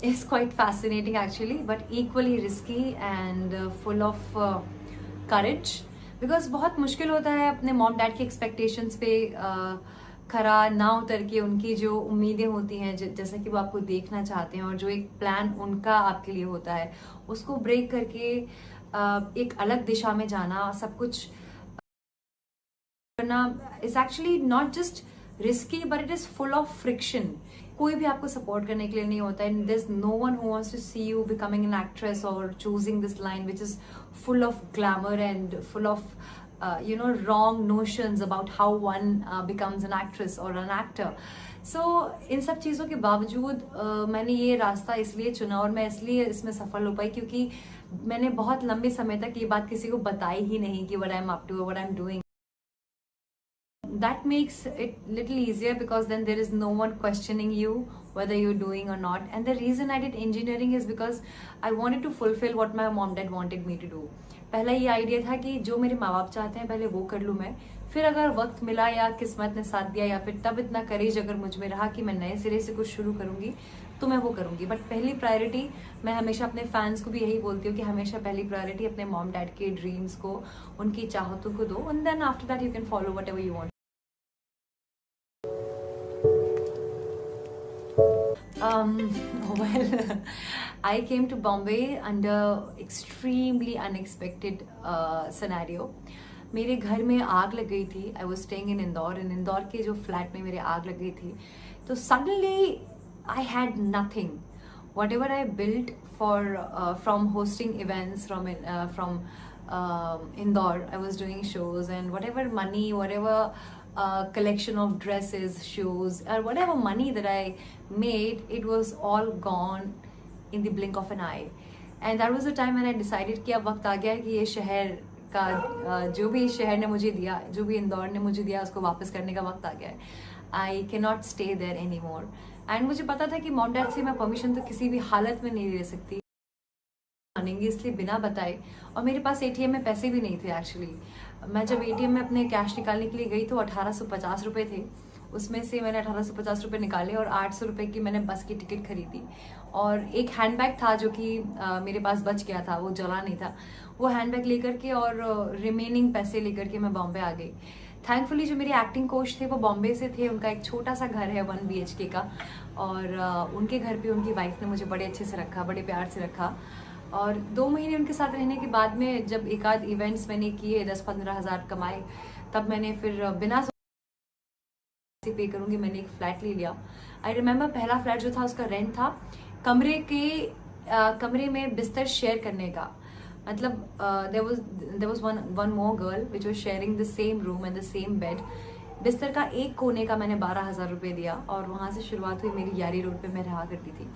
is quite fascinating actually, but equally risky and full of courage. Because बहुत मुश्किल होता है अपने मॉम डैड की एक्सपेक्टेशंस पे खरा ना उतर के उनकी जो उम्मीदें होती हैं, जैसा कि वो आपको देखना चाहते हैं और जो एक प्लान उनका आपके लिए होता है, उसको ब्रेक करके एक अलग दिशा में जाना, सब कुछ करना is actually not just risky but it is full of friction. कोई भी आपको सपोर्ट करने के लिए नहीं होता है. There is no one who wants to see you becoming an actress और choosing this line which is full of glamour and full of wrong notions about how one becomes an actress or an actor. So इन सब चीज़ों के बावजूद मैंने ये रास्ता इसलिए चुना और मैं इसलिए इसमें सफल हो पाई क्योंकि मैंने बहुत लंबे समय तक ये बात किसी को बताई ही नहीं कि what I'm up to or what I'm doing. That makes it little easier because then there is no one questioning you whether you're doing or not. And the reason I did engineering is because I wanted to fulfill what my mom dad wanted me to do. पहला ये idea था कि जो मेरे माँ बाप चाहते हैं पहले वो कर लूँ मैं, फिर अगर वक्त मिला या किस्मत ने साथ दिया या फिर तब इतना करेज अगर मुझ में रहा कि मैं नए सिरे से कुछ शुरू करूंगी तो मैं वो करूंगी. बट पहली प्रायोरिटी, मैं हमेशा अपने फैंस को भी यही बोलती हूँ कि हमेशा पहली प्रायोरिटी अपने मॉम डैड के ड्रीम्स को, उनकी चाहतों को दो, and then after that you can follow whatever you want. Well, I came to Bombay under extremely unexpected scenario. मेरे घर में आग लग गई थी. I was staying in Indore. In Indore के जो फ्लैट में मेरे आग लग गई थी, तो suddenly I had nothing. Whatever I built for from hosting events from Indore, I was doing shows, and whatever money, whatever collection of dresses, shoes, or whatever money that I made, it was all gone in the blink of an eye. And that was the time when I decided कि अब वक्त आ गया है कि ये शहर का जो भी शहर ने मुझे दिया, जो भी इंदौर ने मुझे दिया, उसको वापस करने का वक्त आ गया है. I can not stay there any more. And मुझे पता था कि मॉम डैड से मैं परमिशन तो किसी भी हालत में नहीं ले सकती, मानेंगे इसलिए बिना बताए. और मेरे पास एटीएम में पैसे भी नहीं थे एक्चुअली. मैं जब एटीएम में अपने कैश निकालने के लिए गई तो 1850 रुपये थे. उसमें से मैंने 1850 रुपये निकाले और 800 रुपये की मैंने बस की टिकट खरीदी. और एक हैंडबैग था जो कि मेरे पास बच गया था, वो जला नहीं था. वो हैंडबैग लेकर के और रिमेनिंग पैसे लेकर के मैं बॉम्बे आ गई. थैंकफुली जो मेरे एक्टिंग कोच थे वो बॉम्बे से थे. उनका एक छोटा सा घर है 1 BHK का, और उनके घर पे उनकी वाइफ ने मुझे बड़े अच्छे से रखा, बड़े प्यार से रखा. और 2 महीने उनके साथ रहने के बाद में जब एक आध इवेंट्स मैंने किए, 10-15 हज़ार कमाए, तब मैंने फिर बिना पे करूंगी मैंने एक फ्लैट ले लिया. आई रिमेम्बर पहला फ्लैट जो था उसका रेंट था कमरे में बिस्तर शेयर करने का. मतलब there was one more girl which was sharing the same room and the same bed. बिस्तर का एक कोने का मैंने 12,000 रुपये दिया और वहाँ से शुरुआत हुई मेरी यारी रोड पे मैं रहा करती थी.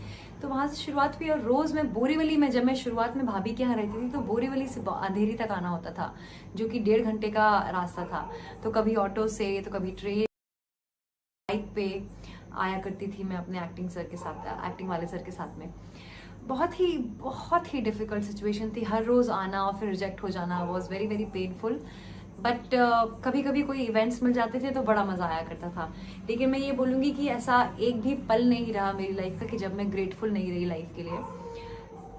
तो वहाँ से शुरुआत हुई और रोज़ मैं बोरीवली में, जब मैं शुरुआत में भाभी के यहाँ रहती थी तो बोरीवली से अंधेरी तक आना होता था, जो कि 1.5 घंटे का रास्ता था. तो कभी ऑटो से तो कभी ट्रेन, बाइक पे आया करती थी मैं अपने एक्टिंग वाले सर के साथ में. बहुत ही डिफिकल्ट सिचुएशन थी. हर रोज़ आना और फिर रिजेक्ट हो जाना was very very painful. But कभी कभी कोई इवेंट्स मिल जाते थे तो बड़ा मज़ा आया करता था. लेकिन मैं ये बोलूँगी कि ऐसा एक भी पल नहीं रहा मेरी लाइफ का कि जब मैं ग्रेटफुल नहीं रही लाइफ के लिए.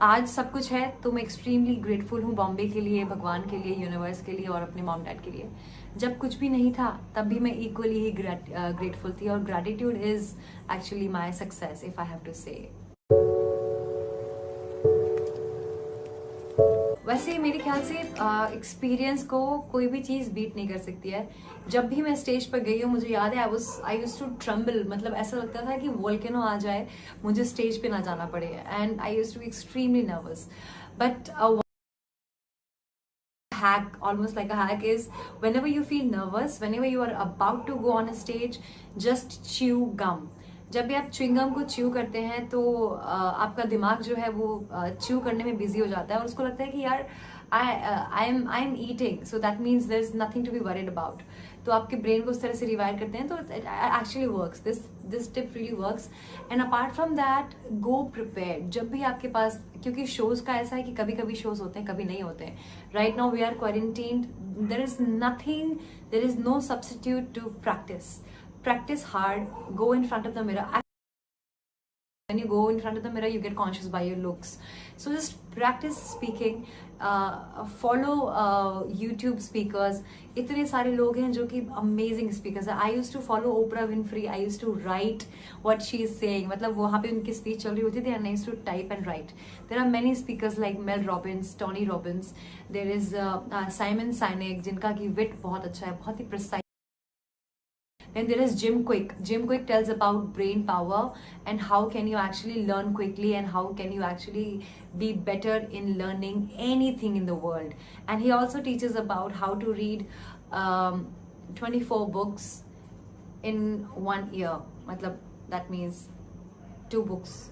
आज सब कुछ है तो मैं एक्सट्रीमली ग्रेटफुल हूँ बॉम्बे के लिए, भगवान के लिए, यूनिवर्स के लिए और अपने मॉम डैड के लिए. जब कुछ भी नहीं था तब भी मैं इक्वली ही ग्रेटफुल थी. और gratitude is actually my success if I have to say. वैसे मेरे ख्याल से एक्सपीरियंस को कोई भी चीज़ बीट नहीं कर सकती है. जब भी मैं स्टेज पर गई हूँ मुझे याद है आई यूज्ड टू ट्रम्बल. मतलब ऐसा लगता था कि वोल्केनो आ जाए, मुझे स्टेज पे ना जाना पड़े. And I used to be extremely nervous. But hack, almost like a hack, is whenever you feel nervous, whenever you are about to go on a stage, just chew gum. जब भी आप chewing gum को chew करते हैं तो आपका दिमाग जो है वो च्यू करने में बिजी हो जाता है और उसको लगता है कि यार I am eating, so that means there is nothing to be worried about. तो आपके ब्रेन को उस तरह से रिवायर करते हैं तो it actually works. This tip really works. And apart from that, go prepared. जब भी आपके पास, क्योंकि शोज का ऐसा है कि कभी कभी शोज होते हैं, कभी नहीं होते हैं. Right now we are quarantined. There is no substitute to practice. Practice hard, go in front of the mirror. When you go in front of the mirror, you get conscious by your looks. So just practice speaking. Follow YouTube speakers. इतने सारे लोग हैं जो कि amazing speakers हैं. I used to follow Oprah Winfrey. I used to write what she is saying. मतलब वहाँ पे उनकी speech चल रही होती थी and I used to type and write. There are many speakers like Mel Robbins, Tony Robbins. There is Simon Sinek, जिनका की wit बहुत अच्छा है, बहुत ही precise. Then there is Jim Quick. Jim Quick tells about brain power and how can you actually learn quickly and how can you actually be better in learning anything in the world. And he also teaches about how to read 24 books in 1 year. Matlab, that means 2 books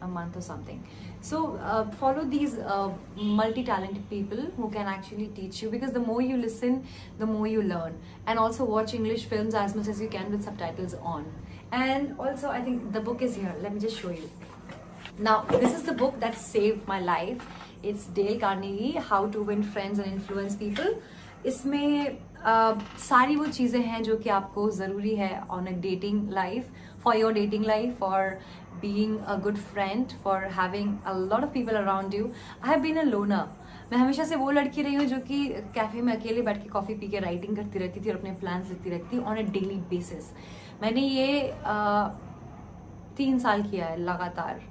a month or something. So follow these multi-talented people who can actually teach you, because the more you listen, the more you learn. And also watch English films as much as you can with subtitles on. And also I think the book is here. Let me just show you. Now this is the book that saved my life. It's Dale Carnegie, How to Win Friends and Influence People. इसमें सारी वो चीज़ें हैं जो कि आपको ज़रूरी है on a dating life, for your dating life, for being a good friend, for having a lot of people around you. I have been a loner. मैं हमेशा से वो लड़की रही हूँ जो कि कैफे में अकेले बैठ के कॉफ़ी पी के राइटिंग करती रहती थी और अपने प्लान्स लिखती रहती थी ऑन अ डेली बेसिस. मैंने ये 3 साल किया है लगातार.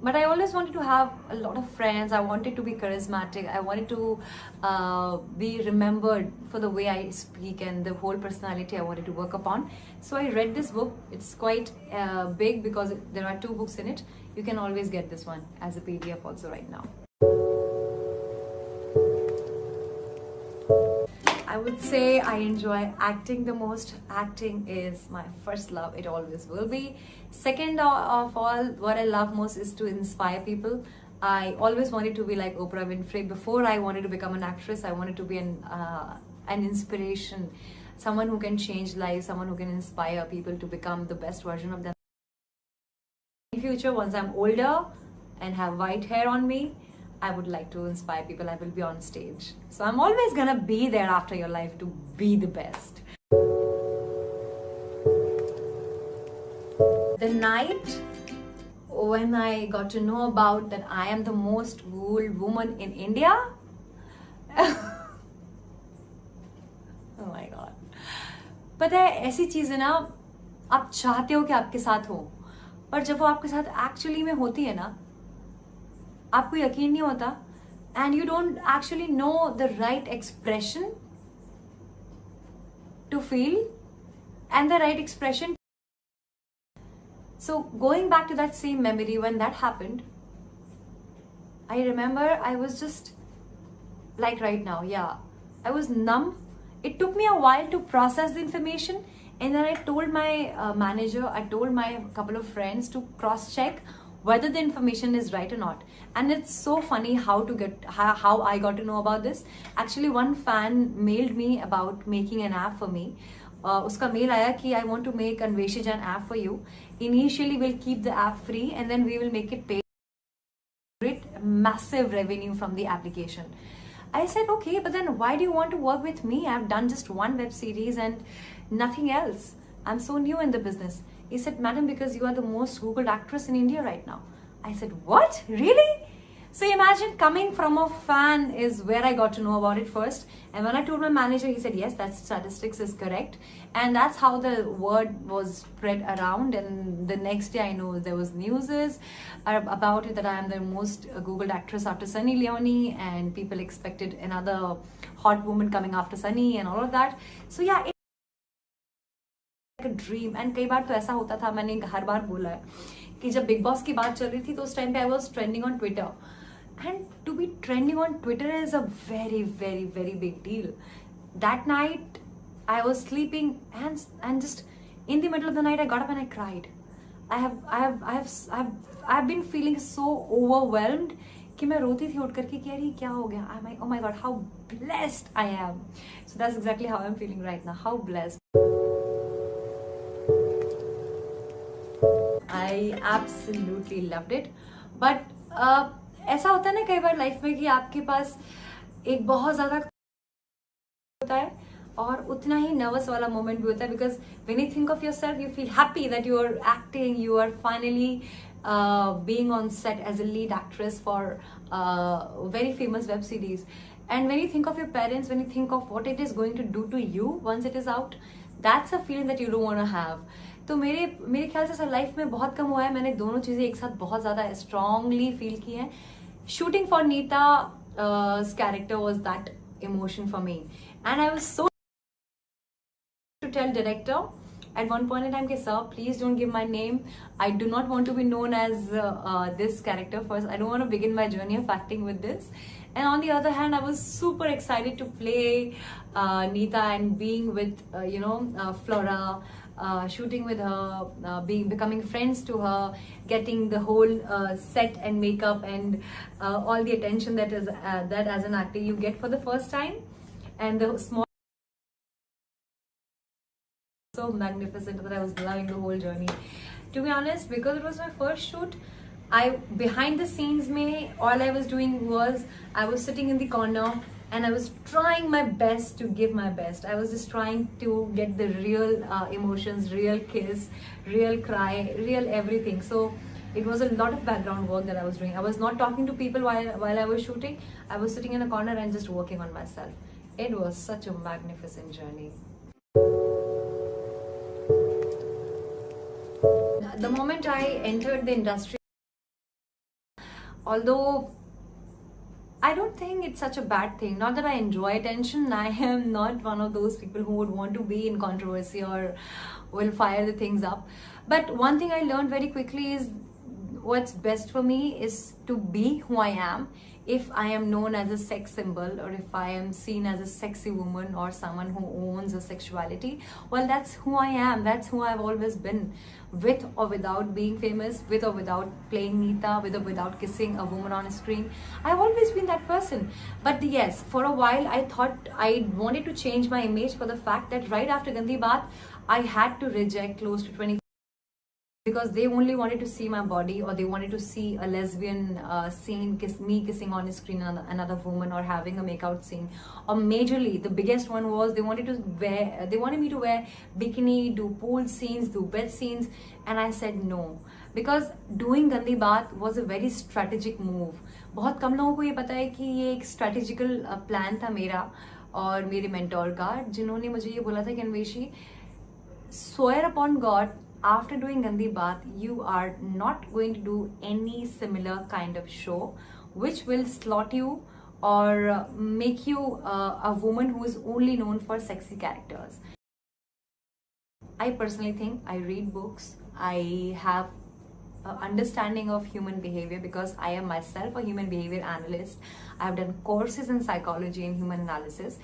But I always wanted to have a lot of friends. I wanted to be charismatic. I wanted to be remembered for the way I speak and the whole personality I wanted to work upon. So I read this book. It's quite big because there are 2 books in it. You can always get this one as a PDF also right now. I would say I enjoy acting the most. Acting is my first love. It always will be. Second of all, what I love most is to inspire people. I always wanted to be like Oprah Winfrey. Before I wanted to become an actress, I wanted to be an inspiration. Someone who can change lives, someone who can inspire people to become the best version of them. In future, once I'm older and have white hair on me, I would like to inspire people. I will be on stage. So I'm always gonna be there after your life to be the best. The night when I got to know about that I am the most wooed woman in India. Oh my God. पता है ऐसी चीज़ है ना, आप चाहते हो कि आपके साथ हो, पर जब वो आपके साथ एक्चुअली में होती है ना, आपको यकीन नहीं होता, and you don't actually know the right expression to feel and the right expression. So going back to that same memory when that happened, I remember I was just like right now, yeah, I was numb. It took me a while to process the information, and then I told my manager, I told my couple of friends to cross-check whether the information is right or not. And it's so funny how I got to know about this. Actually, one fan mailed me about making an app for me. उसका mail आया कि I want to make Anveshi Jain app for you. Initially, we'll keep the app free and then we will make it pay. Massive revenue from the application. I said, okay, but then why do you want to work with me? I've done just 1 web series and nothing else. I'm so new in the business. He said, madam, because you are the most Googled actress in India right now. I said, what? Really? So imagine, coming from a fan is where I got to know about it first. And when I told my manager, he said, yes, that statistics is correct. And that's how the word was spread around. And the next day I know there was news about it that I am the most Googled actress after Sunny Leone. And people expected another hot woman coming after Sunny and all of that. So yeah, it's like a dream. And कई बार तो ऐसा होता था, मैंने हर बार बोला है कि जब बिग बॉस की बात चल रही थी तो उस टाइम पे I was trending on Twitter. And to be trending on Twitter is a very, very, very big deal. That night, I was sleeping and just in the middle of the night, I got up and I cried. I've been feeling so overwhelmed कि मैं रोती थी उठ करके कि यार क्या हो गया? Oh my God, how blessed I am. So that's exactly how I'm feeling right now. How blessed. I absolutely loved it. But ऐसा होता है ना कई बार लाइफ में कि आपके पास एक बहुत ज़्यादा होता है और उतना ही नर्वस वाला मोमेंट भी होता है, because when you think of yourself you feel happy that you are acting, you are finally being on set as a lead actress for very famous web series. And when you think of your parents, when you think of what it is going to do to you once it is out, that's a feeling that you don't want to have. तो मेरे ख्याल से life में बहुत कम हुआ है मैंने दोनों चीजें एक साथ बहुत ज्यादा स्ट्रांगली फील की हैं. Shooting for Neeta's character was that emotion for me, and I was so to tell director at one point in time, okay, sir, please don't give my name. I do not want to be known as this character first. I don't want to begin my journey of acting with this. And on the other hand, I was super excited to play Neeta and being with Flora, shooting with her, becoming friends to her, getting the whole set and makeup and all the attention that is that as an actor you get for the first time, and the small. So magnificent that I was loving the whole journey. To be honest, because it was my first shoot, behind the scenes all I was doing was I was sitting in the corner and I was trying my best to give my best. I was just trying to get the real emotions, real kiss, real cry, real everything. So it was a lot of background work that I was doing. I was not talking to people while I was shooting. I was sitting in a corner and just working on myself. It was such a magnificent journey. The moment I entered the industry, although I don't think it's such a bad thing, not that I enjoy attention, I am not one of those people who would want to be in controversy or will fire the things up. But one thing I learned very quickly is what's best for me is to be who I am. If I am known as a sex symbol, or if I am seen as a sexy woman or someone who owns a sexuality, well, that's who I am. That's who I've always been, with or without being famous, with or without playing Neeta, with or without kissing a woman on a screen. I've always been that person. But yes, for a while I thought I wanted to change my image for the fact that right after Gandhi Baat, I had to reject close to 20 because they only wanted to see my body, or they wanted to see a lesbian scene, me kissing on a screen another woman, or having a makeout scene. Or majorly, the biggest one was they wanted me to wear bikini, do pool scenes, do bed scenes, and I said no. Because doing Gandhi Baat was a very strategic move. बहुत कम लोगों को ये पता है कि ये एक strategical plan था मेरा और मेरे mentor का, जिन्होंने मुझे ये बोला था कि Anveshi, swear upon God, after doing Gandhi Baat, you are not going to do any similar kind of show which will slot you or make you a woman who is only known for sexy characters. I personally think I read books, I have understanding of human behavior because I am myself a human behavior analyst. I have done courses in psychology and human analysis,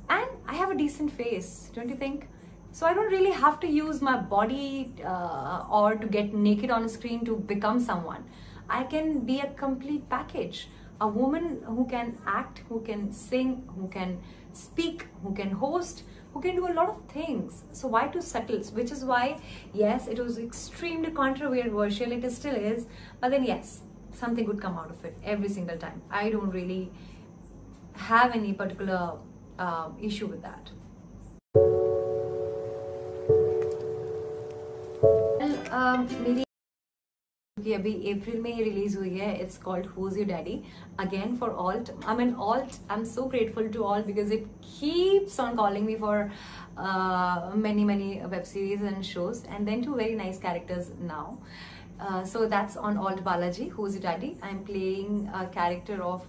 and I have a decent face, don't you think? So I don't really have to use my body or to get naked on a screen to become someone. I can be a complete package. A woman who can act, who can sing, who can speak, who can host, who can do a lot of things. So why to settle? Which is why, yes, it was extremely controversial, it still is, but then yes, something would come out of it every single time. I don't really have any particular issue with that. मेरी कि अभी अप्रैल में ही release हुई है. It's called Who's Your Daddy, again for Alt. I'm so grateful to Alt because it keeps on calling me for many web series and shows, and then two very nice characters now. So that's on Alt Balaji, Who's Your Daddy. I'm playing a character of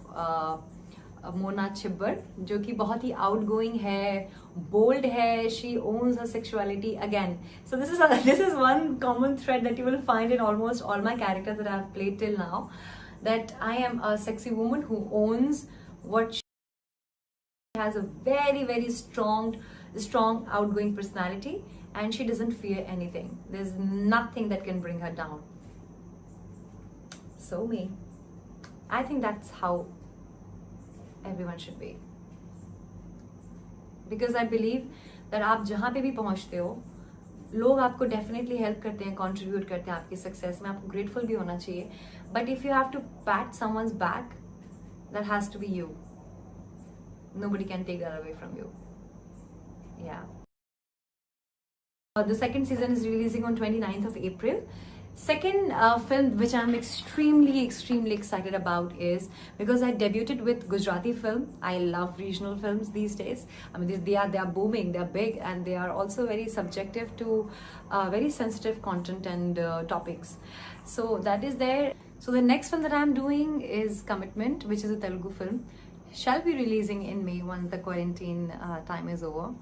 Mona Chhibber, जो कि बहुत ही outgoing है, bold है. She owns her sexuality again. So this is one common thread that you will find in almost all my characters that I have played till now, that I am a sexy woman who owns what she has, a very strong outgoing personality, and she doesn't fear anything. There's nothing that can bring her down. So me, I think that's how everyone should be, because I believe that आप जहाँ पे भी पहुँचते हो, लोग आपको definitely help करते हैं, contribute करते हैं आपकी success में, आपको grateful भी होना चाहिए. But if you have to pat someone's back, that has to be you. Nobody can take that away from you. Yeah. The second season is releasing on 29th of April. Second film which I'm extremely excited about is because I debuted with Gujarati film. I love regional films these days. I mean, they are booming, they're big, and they are also very subjective to very sensitive content and topics. So that is there. So the next film that I'm doing is Commitment, which is a Telugu film. Shall be releasing in May once the quarantine time is over.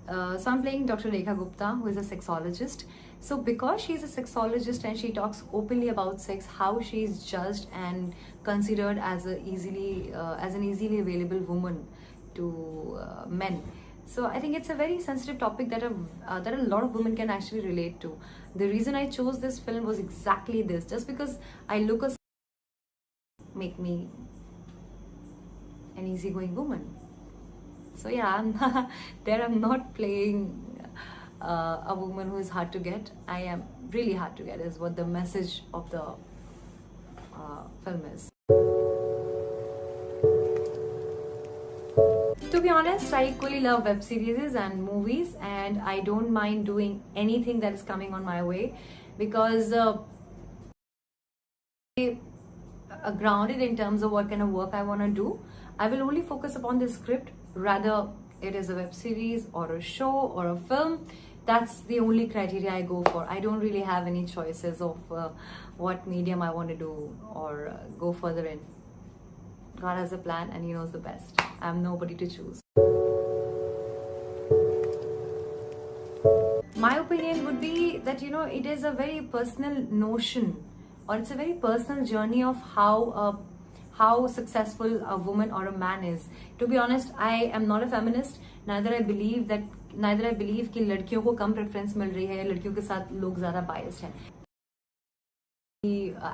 So I'm playing Dr. Rekha Gupta, who is a sexologist. So because she's a sexologist and she talks openly about sex, how she's judged and considered as an easily available woman to men. So I think it's a very sensitive topic that a lot of women can actually relate to. The reason I chose this film was exactly this, just because I look a make me an easygoing woman. So yeah, I'm not playing a woman who is hard to get. I am really hard to get, is what the message of the film is. To be honest, I equally love web series and movies, and I don't mind doing anything that is coming on my way, because grounded in terms of what kind of work I want to do. I will only focus upon the script, rather it is a web series or a show or a film. That's the only criteria I go for. I don't really have any choices of what medium I want to do or go further in. God has a plan and He knows the best. I'm nobody to choose. My opinion would be that, it is a very personal notion, or it's a very personal journey of how successful a woman or a man is. To be honest, I am not a feminist. Neither I believe कि लड़कियों को कम preference मिल रही है, लड़कियों के साथ लोग ज़्यादा biased हैं,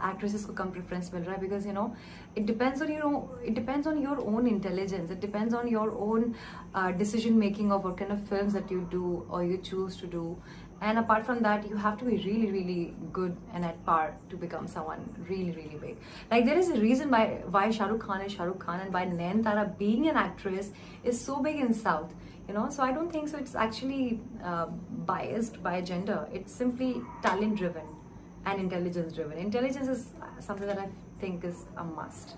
actresses को कम प्रेफरेंस मिल रहा है, because it depends on your own intelligence. It depends on your own decision making of what kind of films that you do or you choose to do. And apart from that, you have to be really good and at par to become someone really big. Like, there is a reason why Shah Rukh Khan is Shah Rukh Khan, and why Nayanthara, being an actress, is so big in South. So I don't think so it's actually biased by gender. It's simply talent driven and intelligence driven. Intelligence is something that I think is a must.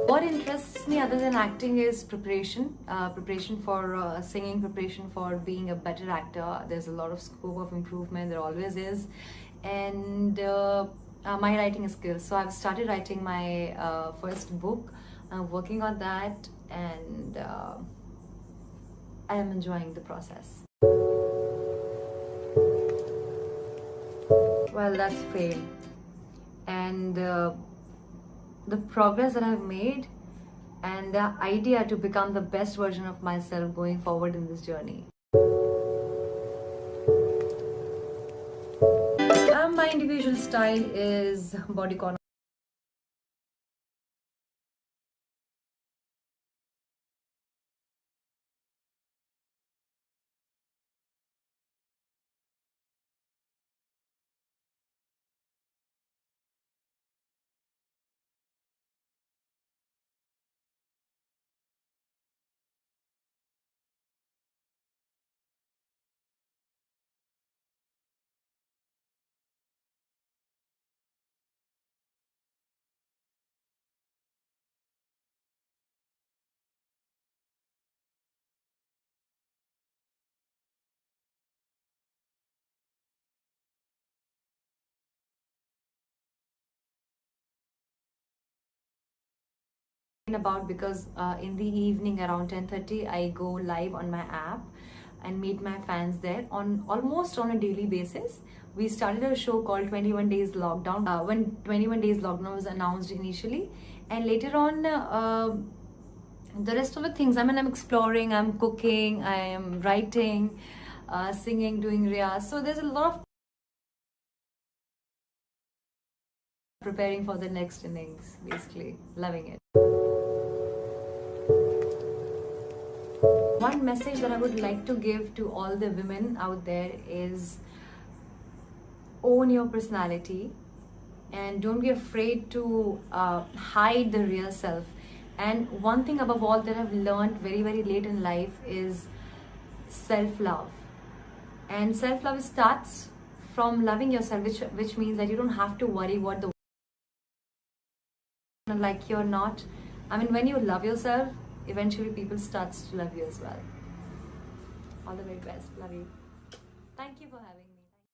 What interests me other than acting is preparation for singing, preparation for being a better actor. There's a lot of scope of improvement, there always is. And my writing skills. So I've started writing my first book. I'm working on that, and I am enjoying the process. Well, that's fame. And the progress that I've made, and the idea to become the best version of myself going forward in this journey. My individual style is bodycon. About, because in the evening around 10:30 I go live on my app and meet my fans there almost on a daily basis. We started a show called 21 Days Lockdown when 21 Days Lockdown was announced initially, and later on the rest of the things, I'm exploring, I'm cooking, I am writing, singing, doing riyas. So there's a lot of preparing for the next innings, basically loving it. One message that I would like to give to all the women out there is own your personality and don't be afraid to hide the real self. And one thing above all that I've learned very, very late in life is self-love. And self-love starts from loving yourself, which means that you don't have to worry what the like you or not. I mean, when you love yourself, eventually people starts to love you as well. All the very best. Love you. Thank you for having me.